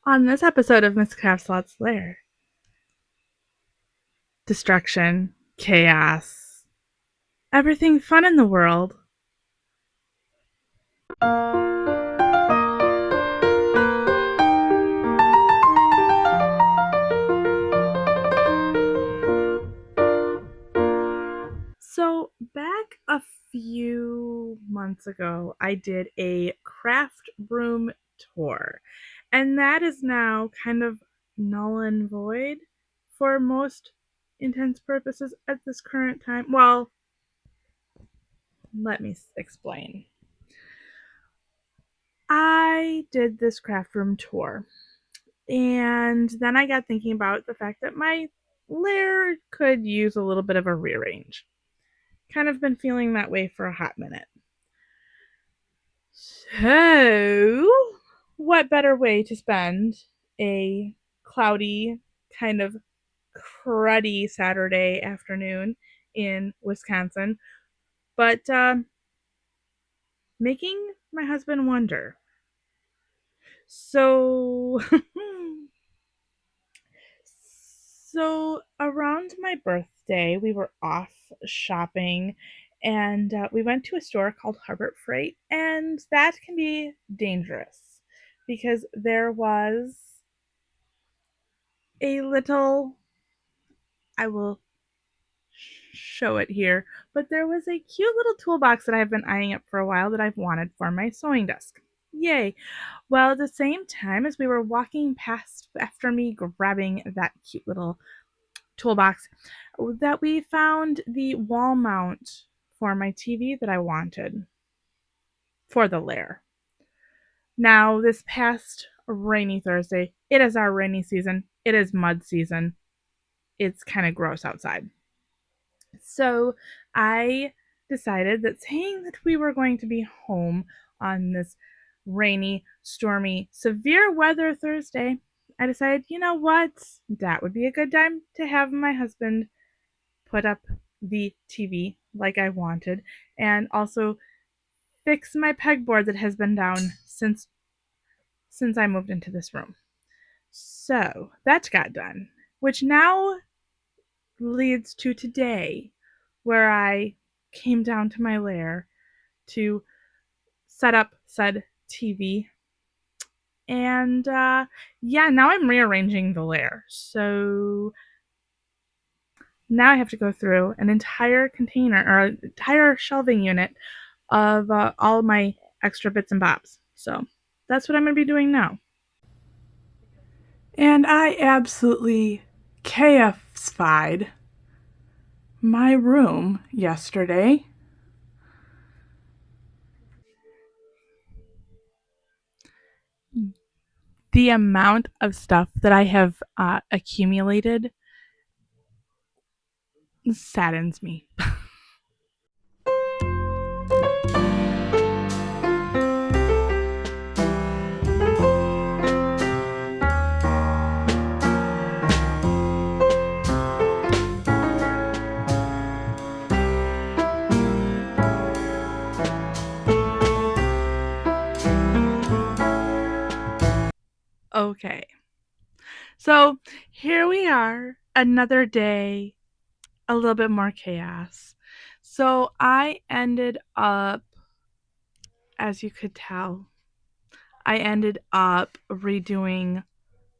On this episode of Miss Craftsalot's Lair, destruction, chaos, everything fun in the world. So, back a few months ago, I did a craft room tour, and that is now kind of null and void for most intents purposes at this current time. Well, let me explain. I did this craft room tour, and then I got thinking about the fact that my lair could use a little bit of a rearrange. Kind of been feeling that way for a hot minute. So, what better way to spend a cloudy, kind of cruddy Saturday afternoon in Wisconsin but making my husband wonder. So, So around my birthday, we were off shopping and we went to a store called Harbor Freight, and that can be dangerous because there was a little, I will show it here, but there was a cute little toolbox that I've been eyeing up for a while that I've wanted for my sewing desk. Yay. Well, at the same time as we were walking past after me grabbing that cute little toolbox, that we found the wall mount for my TV that I wanted for the lair. Now, this past rainy Thursday, it is our rainy season. It is mud season. It's kind of gross outside. So I decided that saying that we were going to be home on this rainy, stormy, severe weather Thursday, I decided, you know what? That would be a good time to have my husband put up the TV like I wanted, and also fix my pegboard that has been down since I moved into this room. So that got done, which now leads to today, where I came down to my lair to set up said TV. And yeah, now I'm rearranging the lair. So now I have to go through an entire container or an entire shelving unit of all my extra bits and bobs. So that's what I'm going to be doing now. And I absolutely chaosified my room yesterday. The amount of stuff that I have accumulated saddens me. Okay, so here we are, another day, a little bit more chaos. So I ended up, as you could tell, I ended up redoing,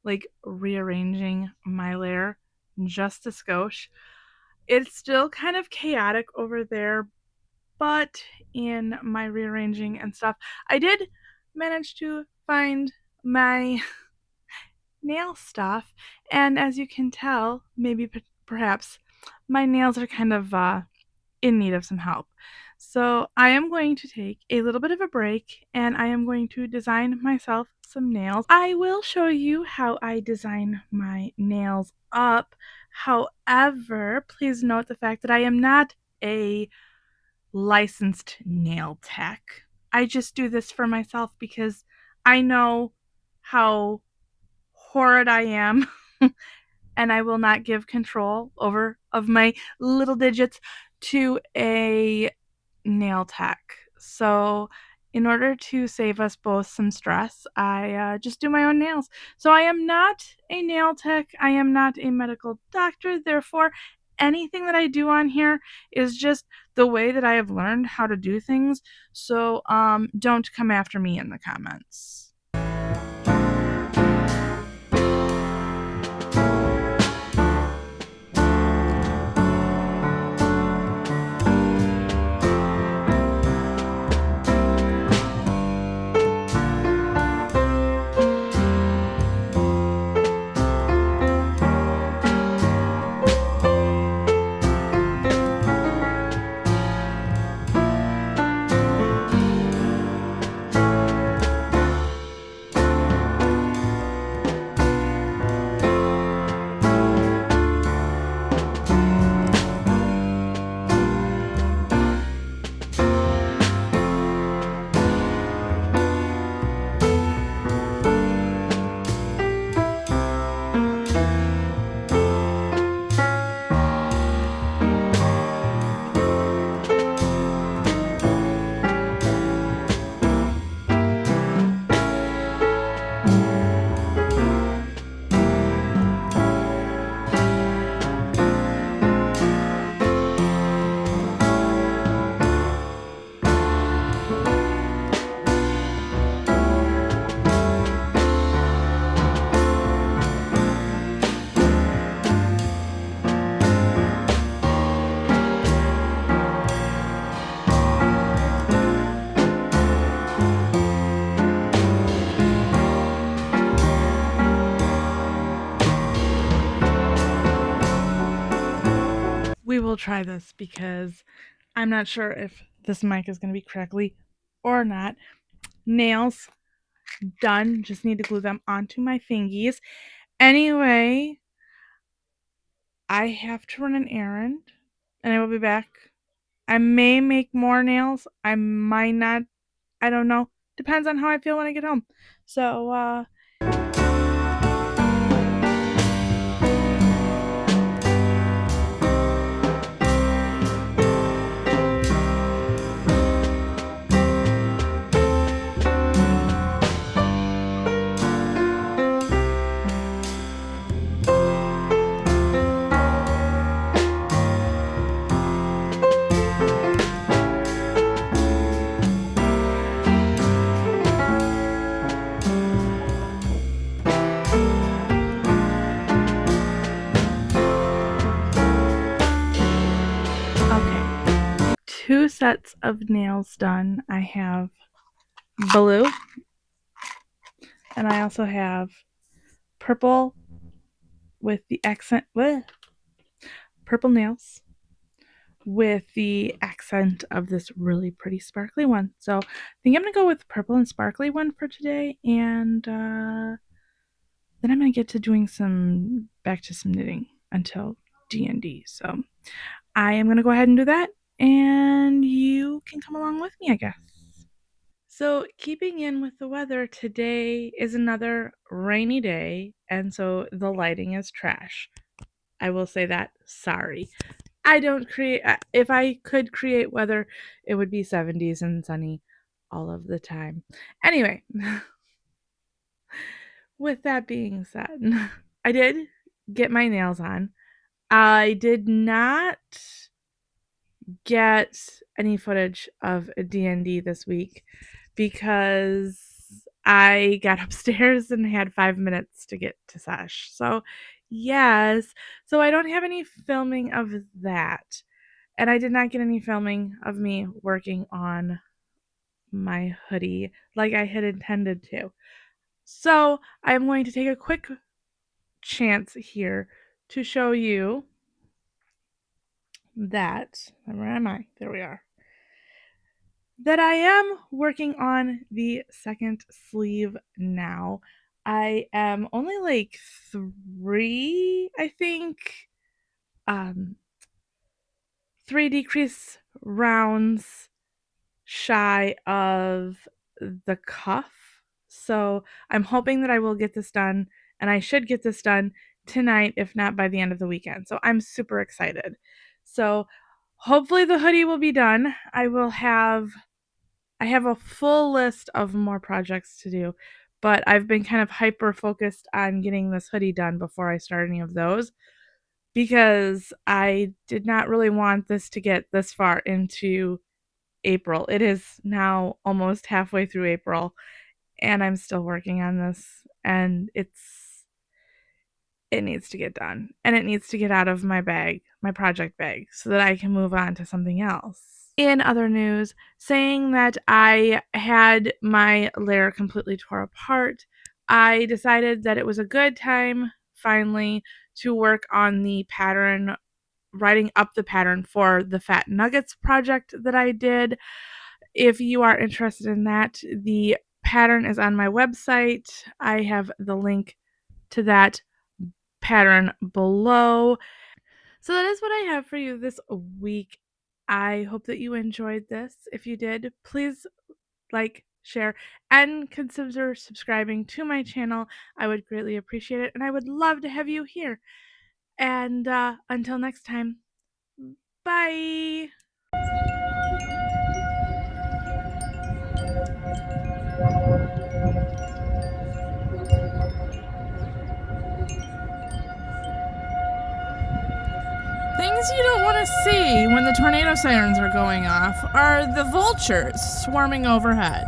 like rearranging my lair just a skosh. It's still kind of chaotic over there, but in my rearranging and stuff, I did manage to find my nail stuff. And as you can tell, maybe perhaps my nails are kind of in need of some help. So I am going to take a little bit of a break and I am going to design myself some nails. I will show you how I design my nails up. However, please note the fact that I am not a licensed nail tech. I just do this for myself because I know how horrid I am and I will not give control over of my little digits to a nail tech. So in order to save us both some stress, I just do my own nails. So I am not a nail tech, I am not a medical doctor. Therefore, anything that I do on here is just the way that I have learned how to do things. So don't come after me in the comments. We will try this because I'm not sure if this mic is going to be correctly or not. Nails done. Just need to glue them onto my fingies. Anyway, I have to run an errand and I will be back. I may make more nails. I might not. I don't know. Depends on how I feel when I get home. So, okay. 2 sets of nails done. I have blue and I also have purple with the accent. Purple nails with the accent of this really pretty sparkly one. So I think I'm going to go with purple and sparkly one for today. And then I'm going to get to doing back to some knitting until D&D. So I am going to go ahead and do that. And you can come along with me, I guess. So, keeping in with the weather, today is another rainy day, and so the lighting is trash. I will say that. Sorry. I don't create, if I could create weather, it would be 70s and sunny all of the time. Anyway, with that being said, I did get my nails on. I did not get any footage of a D&D this week because I got upstairs and had 5 minutes to get to sesh. So, yes. So I don't have any filming of that. And I did not get any filming of me working on my hoodie like I had intended to. So I'm going to take a quick chance here to show you that, where am I? There we are. That I am working on the second sleeve now. I am only like 3, I think, 3 decrease rounds shy of the cuff. So I'm hoping that I will get this done, and I should get this done tonight, if not by the end of the weekend. So I'm super excited. So hopefully the hoodie will be done. I will have I have a full list of more projects to do, but I've been kind of hyper focused on getting this hoodie done before I start any of those because I did not really want this to get this far into April. It is now almost halfway through April, and I'm still working on this, and it needs to get done, and it needs to get out of my bag, my project bag, so that I can move on to something else. In other news, saying that I had my lair completely tore apart, I decided that it was a good time finally to work on the pattern, writing up the pattern for the Fat Nuggets project that I did. If you are interested in that, the pattern is on my website. I have the link to that pattern below. So that is what I have for you this week. I hope that you enjoyed this. If you did, please like, share, and consider subscribing to my channel. I would greatly appreciate it, and I would love to have you here. And until next time, bye. Things you don't want to see when the tornado sirens are going off are the vultures swarming overhead.